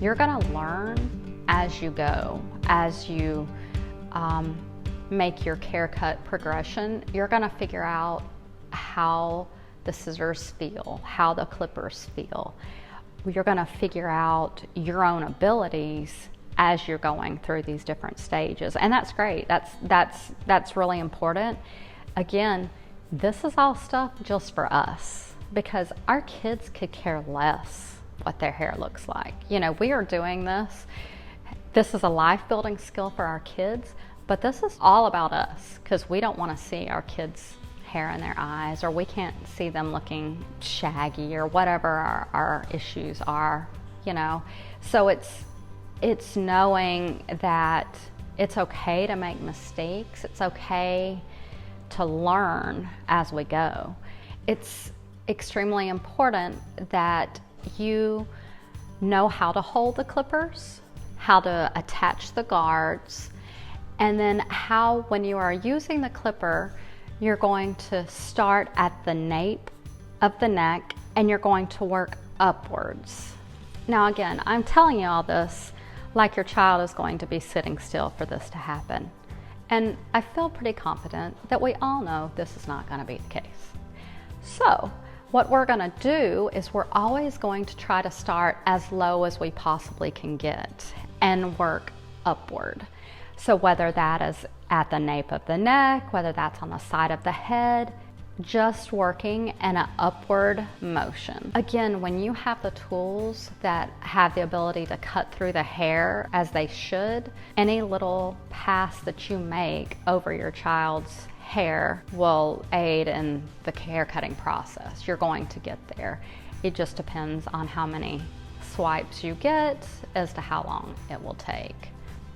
You're gonna learn as you go, as you make your care cut progression. You're gonna figure out how the scissors feel, how the clippers feel. You're gonna figure out your own abilities as you're going through these different stages. And that's great, that's really important. Again, this is all stuff just for us, because our kids could care less what their hair looks like. You know, we are doing this. This is a life building skill for our kids, but this is all about us, because we don't want to see our kids' hair in their eyes, or we can't see them looking shaggy, or whatever our issues are, you know. So it's knowing that it's okay to make mistakes. It's okay to learn as we go. It's extremely important that you know how to hold the clippers, how to attach the guards, and then how, when you are using the clipper, you're going to start at the nape of the neck and you're going to work upwards. Now again, I'm telling you all this like your child is going to be sitting still for this to happen. And I feel pretty confident that we all know this is not going to be the case. So what we're going to do is we're always going to try to start as low as we possibly can get and work upward. So whether that is at the nape of the neck, whether that's on the side of the head, just working in an upward motion. Again, when you have the tools that have the ability to cut through the hair as they should, any little pass that you make over your child's hair will aid in the hair cutting process. You're going to get there. It just depends on how many swipes you get as to how long it will take.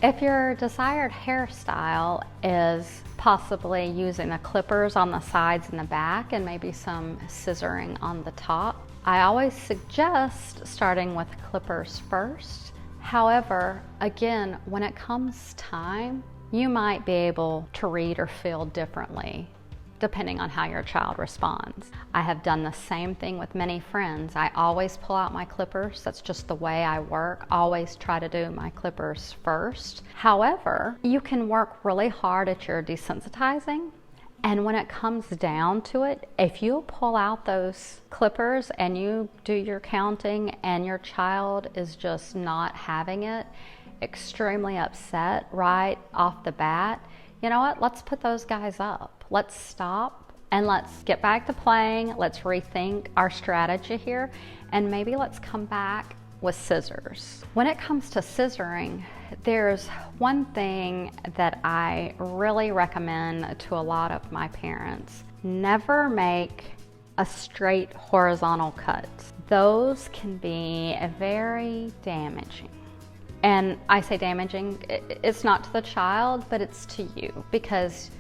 If your desired hairstyle is possibly using the clippers on the sides and the back and maybe some scissoring on the top, I always suggest starting with clippers first. However, again, when it comes time, you might be able to read or feel differently depending on how your child responds. I have done the same thing with many friends. I always pull out my clippers. That's just the way I work. Always try to do my clippers first. However, you can work really hard at your desensitizing, and when it comes down to it, if you pull out those clippers and you do your counting and your child is just not having it, extremely upset right off the bat, you know what? Let's put those guys up. Let's stop and let's get back to playing. Let's rethink our strategy here, and maybe let's come back with scissors. When it comes to scissoring, there's one thing that I really recommend to a lot of my parents. Never make a straight horizontal cut. Those can be very damaging. And I say damaging, it's not to the child, but it's to you, because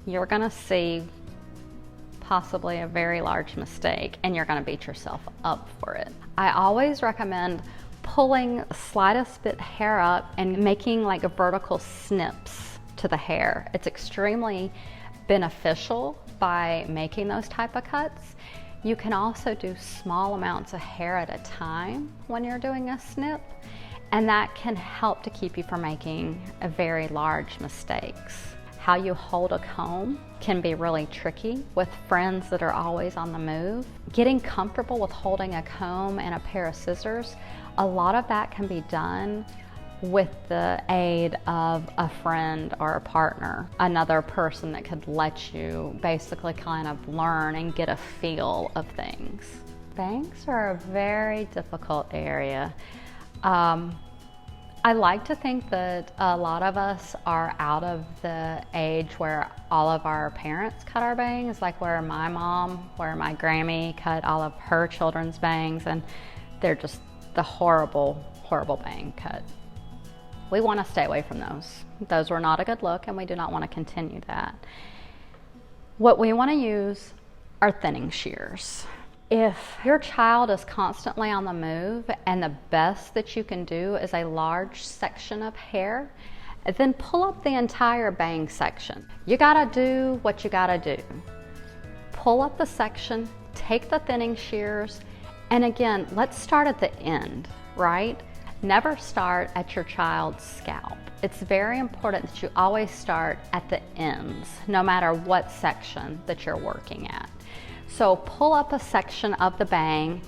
you're gonna see possibly a very large mistake and you're gonna beat yourself up for it. I always recommend pulling the slightest bit hair up and making like a vertical snips to the hair. It's extremely beneficial by making those type of cuts. You can also do small amounts of hair at a time when you're doing a snip, and that can help to keep you from making a very large mistakes. How you hold a comb can be really tricky with friends that are always on the move. Getting comfortable with holding a comb and a pair of scissors, a lot of that can be done with the aid of a friend or a partner, another person that could let you basically kind of learn and get a feel of things. Bangs are a very difficult area. I like to think that a lot of us are out of the age where all of our parents cut our bangs, like where my Grammy cut all of her children's bangs, and they're just the horrible, horrible bang cut. We want to stay away from those. Those were not a good look, and we do not want to continue that. What we want to use are thinning shears. If your child is constantly on the move and the best that you can do is a large section of hair, then pull up the entire bang section. You gotta do what you gotta do. Pull up the section, take the thinning shears, and again, let's start at the end, right? Never start at your child's scalp. It's very important that you always start at the ends, no matter what section that you're working at. So pull up a section of the bang.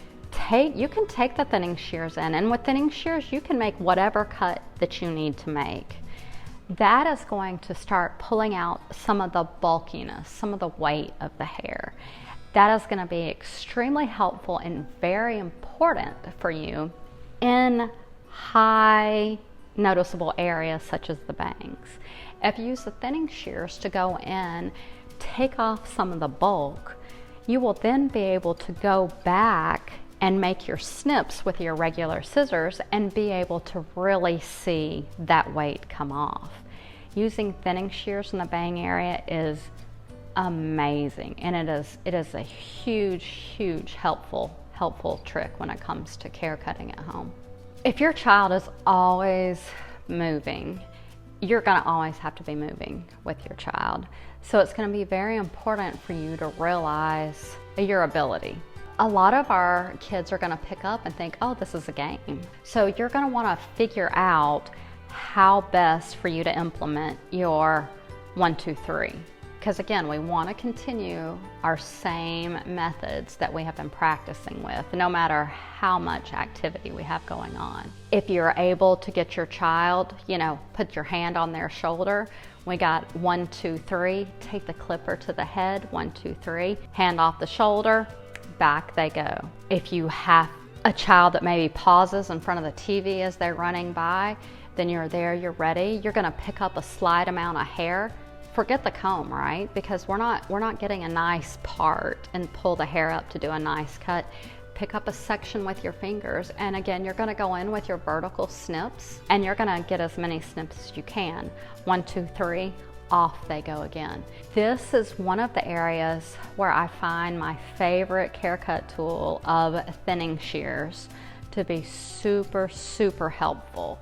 You can take the thinning shears in, and with thinning shears you can make whatever cut that you need to make. That is going to start pulling out some of the bulkiness, some of the weight of the hair. That is going to be extremely helpful and very important for you in high noticeable areas such as the bangs. If you use the thinning shears to go in, take off some of the bulk, you will then be able to go back and make your snips with your regular scissors and be able to really see that weight come off. Using thinning shears in the bang area is amazing, and it is a huge helpful trick when it comes to care cutting at home. If your child is always moving, you're going to always have to be moving with your child. So it's going to be very important for you to realize your ability. A lot of our kids are going to pick up and think, oh, this is a game. So you're going to want to figure out how best for you to implement your 1, 2, 3. Because again, we want to continue our same methods that we have been practicing with, no matter how much activity we have going on. If you're able to get your child, put your hand on their shoulder, we got 1, 2, 3, take the clipper to the head, 1, 2, 3, hand off the shoulder, back they go. If you have a child that maybe pauses in front of the TV as they're running by, then you're there, you're ready, you're gonna pick up a slight amount of hair. Forget the comb, right? Because we're not getting a nice part and pull the hair up to do a nice cut. Pick up a section with your fingers, and again, you're gonna go in with your vertical snips, and you're gonna get as many snips as you can. 1, 2, 3, off they go again. This is one of the areas where I find my favorite care cut tool of thinning shears to be super helpful.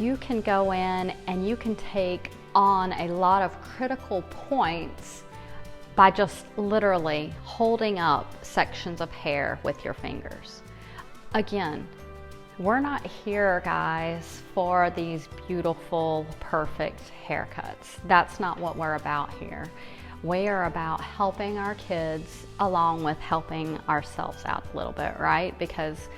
You can go in and you can take on a lot of critical points by just literally holding up sections of hair with your fingers. Again, we're not here, guys, for these beautiful, perfect haircuts. That's not what we're about here. We are about helping our kids along with helping ourselves out a little bit, right? Because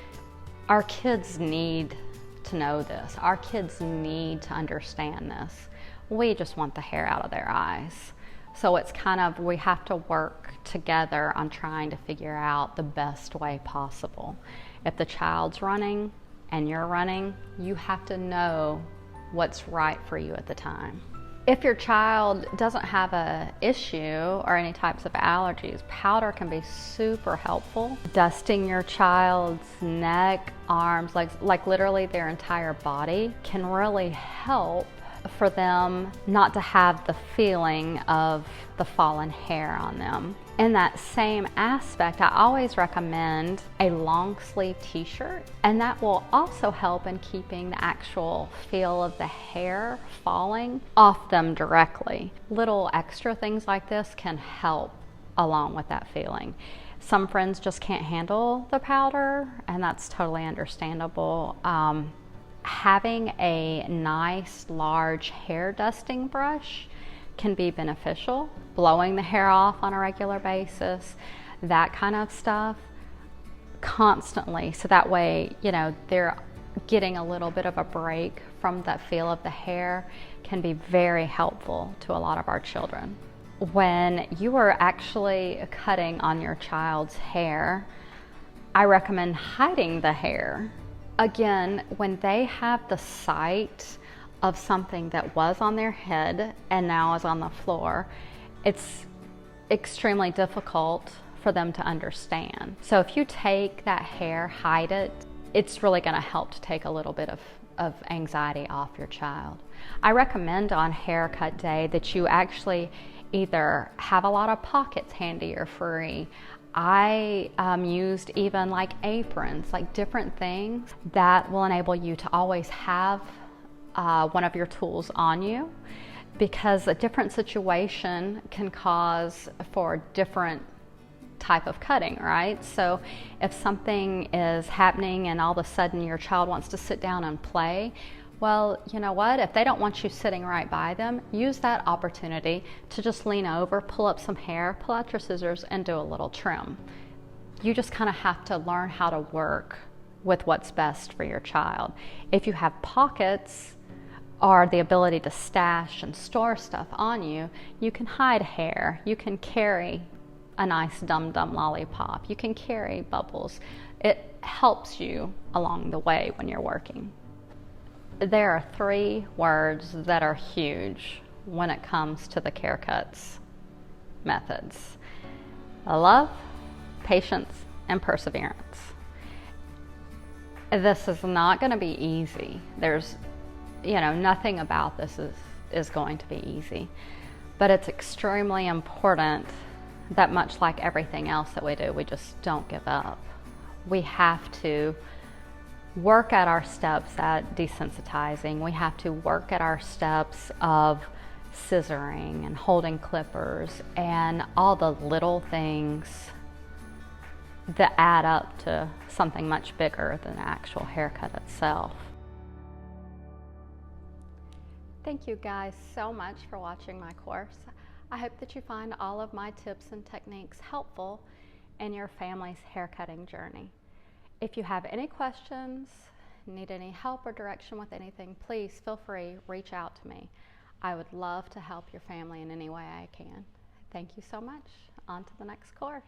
our kids need to know this. Our kids need to understand this. We just want the hair out of their eyes. So it's kind of, we have to work together on trying to figure out the best way possible. If the child's running and you're running, you have to know what's right for you at the time. If your child doesn't have an issue or any types of allergies, powder can be super helpful. Dusting your child's neck, arms, like literally their entire body can really help for them not to have the feeling of the fallen hair on them. In that same aspect, I always recommend a long sleeve t-shirt, and that will also help in keeping the actual feel of the hair falling off them directly. Little extra things like this can help along with that feeling. Some friends just can't handle the powder, and that's totally understandable. Having a nice large hair dusting brush can be beneficial. Blowing the hair off on a regular basis, that kind of stuff, constantly, so that way they're getting a little bit of a break from that feel of the hair, can be very helpful to a lot of our children. When you are actually cutting on your child's hair, I recommend hiding the hair. Again, when they have the sight of something that was on their head and now is on the floor, it's extremely difficult for them to understand. So if you take that hair, hide it, it's really going to help to take a little bit of anxiety off your child. I recommend on haircut day that you actually either have a lot of pockets handy or free. I used even like aprons, like different things that will enable you to always have one of your tools on you, because a different situation can cause for different type of cutting, right? So if something is happening and all of a sudden your child wants to sit down and play, well, you know what? If they don't want you sitting right by them, use that opportunity to just lean over, pull up some hair, pull out your scissors, and do a little trim. You just kind of have to learn how to work with what's best for your child. If you have pockets or the ability to stash and store stuff on you, you can hide hair, you can carry a nice Dum Dum lollipop, you can carry bubbles. It helps you along the way when you're working. There are 3 words that are huge when it comes to the care cuts methods: love, patience, and perseverance. This is not going to be easy. There's, nothing about this is going to be easy, but it's extremely important that, much like everything else that we do, we just don't give up. We have to work at our steps at desensitizing. We have to work at our steps of scissoring and holding clippers and all the little things that add up to something much bigger than the actual haircut itself. Thank you guys so much for watching my course. I hope that you find all of my tips and techniques helpful in your family's haircutting journey. If you have any questions, need any help or direction with anything, please feel free, reach out to me. I would love to help your family in any way I can. Thank you so much. On to the next course.